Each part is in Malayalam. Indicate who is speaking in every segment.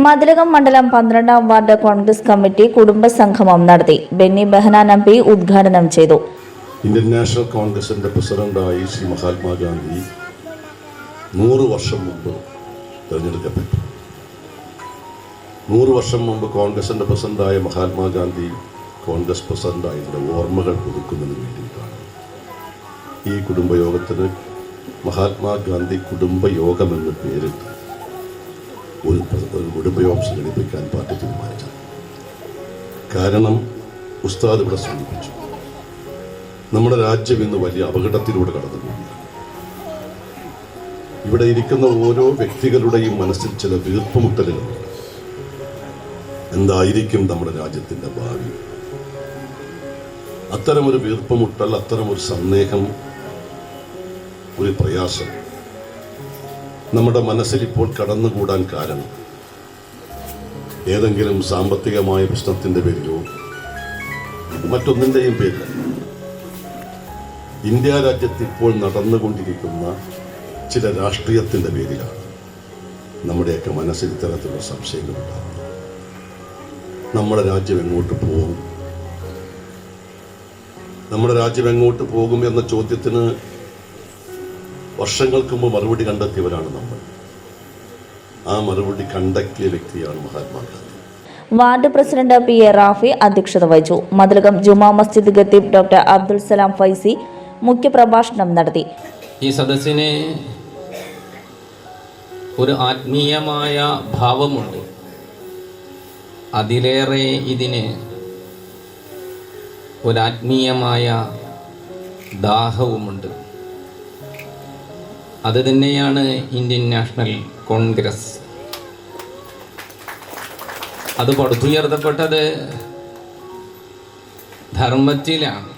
Speaker 1: മതിലകം മണ്ഡലം 12-ാം വാർഡ് കോൺഗ്രസ് കമ്മിറ്റി കുടുംബസംഗമം നടത്തി. ബെന്നി ബെഹനാൻ എം പി ഉദ്ഘാടനം ചെയ്തു.
Speaker 2: ഇന്ത്യൻ നാഷണൽ കോൺഗ്രസിന്റെ പ്രസിഡന്റായി ശ്രീ മഹാത്മാഗാന്ധി 100 വർഷം മുമ്പ് തിരഞ്ഞെടുക്കപ്പെട്ടു. 100 വർഷം മുമ്പ് കോൺഗ്രസിന്റെ പ്രസിഡന്റായ മഹാത്മാഗാന്ധി കോൺഗ്രസ് പ്രസിഡന്റായതിൻ്റെ ഓർമ്മകൾ പുതുക്കുന്നതിന് വേണ്ടിയിട്ടാണ് ഈ കുടുംബയോഗത്തിന് മഹാത്മാഗാന്ധി കുടുംബയോഗമെന്ന് പേരിട്ട് ഒരു കുടുംബയോഗം സംഘടിപ്പിക്കാൻ പാർട്ടി തീരുമാനിച്ചത്. കാരണം ഉസ്താദ് ഇവിടെ സൂചിപ്പിച്ചു, നമ്മുടെ രാജ്യം ഇന്ന് വലിയ അപകടത്തിലൂടെ കടന്നുപോകുകയാണ്. ഇവിടെ ഇരിക്കുന്ന ഓരോ വ്യക്തികളുടെയും മനസ്സിൽ ചില വീർപ്പുമുട്ടലുകളുണ്ട്. എന്തായിരിക്കും നമ്മുടെ രാജ്യത്തിൻ്റെ ഭാവി? അത്തരമൊരു വീർപ്പുമുട്ടൽ, അത്തരമൊരു സന്ദേഹം, ഒരു പ്രയാസം നമ്മുടെ മനസ്സിൽ ഇപ്പോൾ കടന്നുകൂടാൻ കാരണം ഏതെങ്കിലും സാമ്പത്തികമായ പ്രശ്നത്തിൻ്റെ പേരിലോ മറ്റൊന്നിൻ്റെയും പേരിലല്ല. ഇന്ത്യ രാജ്യത്ത് ഇപ്പോൾ നടന്നുകൊണ്ടിരിക്കുന്ന ചില രാഷ്ട്രീയത്തിൻ്റെ പേരിലാണ് നമ്മുടെയൊക്കെ മനസ്സിൽ ഇത്തരത്തിലുള്ള സംശയങ്ങളുണ്ടാകുന്നത്. നമ്മുടെ രാജ്യം എങ്ങോട്ട് പോകും? നമ്മുടെ രാജ്യം എങ്ങോട്ട് പോകും എന്ന ചോദ്യത്തിന് വർഷങ്ങൾക്ക് മുമ്പ് മറുപടി കണ്ടെത്തിയവരാണ് നമ്മൾ. ആ മറുപടി കണ്ടെത്തിയ വ്യക്തിയാണ് Mahatma Gandhi.
Speaker 1: Ward president P A Rafi അധ്യക്ഷത വഹിച്ചു. മതിലകം ജുമാ മസ്ജിദ് ഖത്തീബ് ഡോക്ടർ അബ്ദുൽ സലാം ഫൈസി മുഖ്യപ്രഭാഷണം നടത്തി.
Speaker 3: ഈ സദസ്സിന് ഒരു ആത്മീയമായ ഭാവമുണ്ട്. അതിലേറെ ഇതിന് ഒരാത്മീയമായ ദാഹവുമുണ്ട്. അത് തന്നെയാണ് ഇന്ത്യൻ നാഷണൽ കോൺഗ്രസ്. അത് പടുത്തുയർത്തപ്പെട്ടത് ധർമ്മത്തിലാണ്,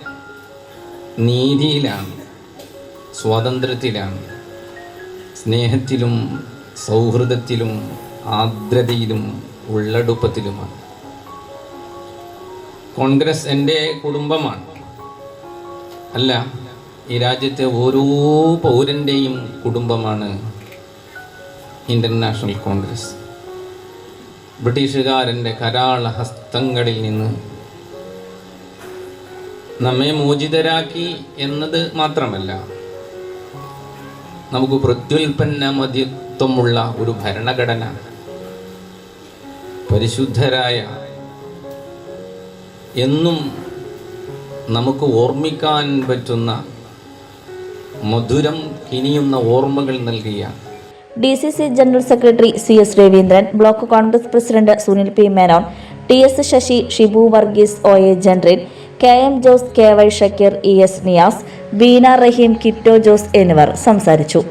Speaker 3: നീതിയിലാണ്, സ്വാതന്ത്ര്യത്തിലാണ്, സ്നേഹത്തിലും സൗഹൃദത്തിലും ആർദ്രതയിലും ഉള്ളടുപ്പത്തിലുമാണ്. കോൺഗ്രസ് എൻ്റെ കുടുംബമാണ്. അല്ല, ഈ രാജ്യത്തെ ഓരോ പൗരൻ്റെയും കുടുംബമാണ് ഇന്ത്യൻ നാഷണൽ കോൺഗ്രസ്. ബ്രിട്ടീഷുകാരൻ്റെ കരാള ഹസ്തങ്ങളിൽ നിന്ന് നമ്മെ മോചിതരാക്കി എന്നത് മാത്രമല്ല, നമുക്ക് പ്രത്യുൽപ്പന്ന മതിത്വമുള്ള ഒരു ഭരണഘടന, പരിശുദ്ധരായ, എന്നും നമുക്ക് ഓർമ്മിക്കാൻ പറ്റുന്ന മധുരം കിനിയുന്ന ഓർമ്മകൾ നൽകിയ
Speaker 1: DCC general secretary CS Raveendran, block Congress president Sunil P Menon, TS Sasi, Shibu Varghese, OA ജനറൽ, KM Jose, KY Shakeer, ES Niyas, Beena Raheem, Kitto Jose എന്നിവർ സംസാരിച്ചു.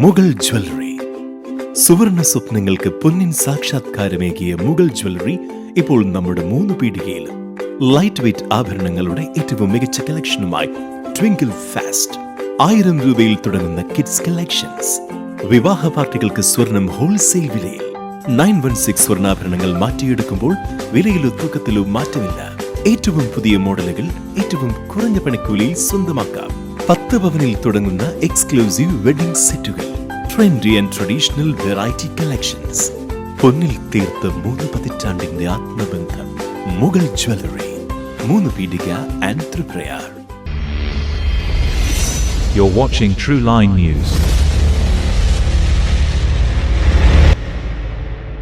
Speaker 4: മുഗൾ ജ്വല്ലറി, സുവർണ സ്വപ്നങ്ങൾക്ക് പൊന്നിൻ സാക്ഷാത്കാരമേകിയ മുഗൾ ജ്വല്ലറി ഇപ്പോൾ നമ്മുടെ 3 പീടികയിലും. ലൈറ്റ് വെയ്റ്റ് ആഭരണങ്ങളുടെ ഏറ്റവും മികച്ച കളക്ഷനുമായി ട്വിങ്കിൾ ഫാസ്റ്റ്. 1000 രൂപയിൽ തുടങ്ങുന്ന കിഡ്സ് കളക്ഷൻസ്. വിവാഹ പാർട്ടികൾക്ക് സ്വർണം ഹോൾസെയിൽ വിലയിൽ. 916 സ്വർണ്ണാഭരണങ്ങൾ മാറ്റിയെടുക്കുമ്പോൾ വിലയിലോ തൂക്കത്തിലോ മാറ്റമില്ല. ഏറ്റവും പുതിയ മോഡലുകൾ ഏറ്റവും കുറഞ്ഞ പണിക്കൂലിയിൽ സ്വന്തമാക്കാം. 10 പവനിൽ തുടങ്ങുന്ന എക്സ്ക്ലൂസീവ് വെഡിംഗ് സെറ്റുകൾ. Trendy and traditional variety collections. പൊന്നിൽ തീർത്ത 3 പതിറ്റാണ്ടിന്റെ ആത്മബന്ധം. Mughal jewellery, 3 Peedika and Triprayar.
Speaker 5: You're watching True Line News.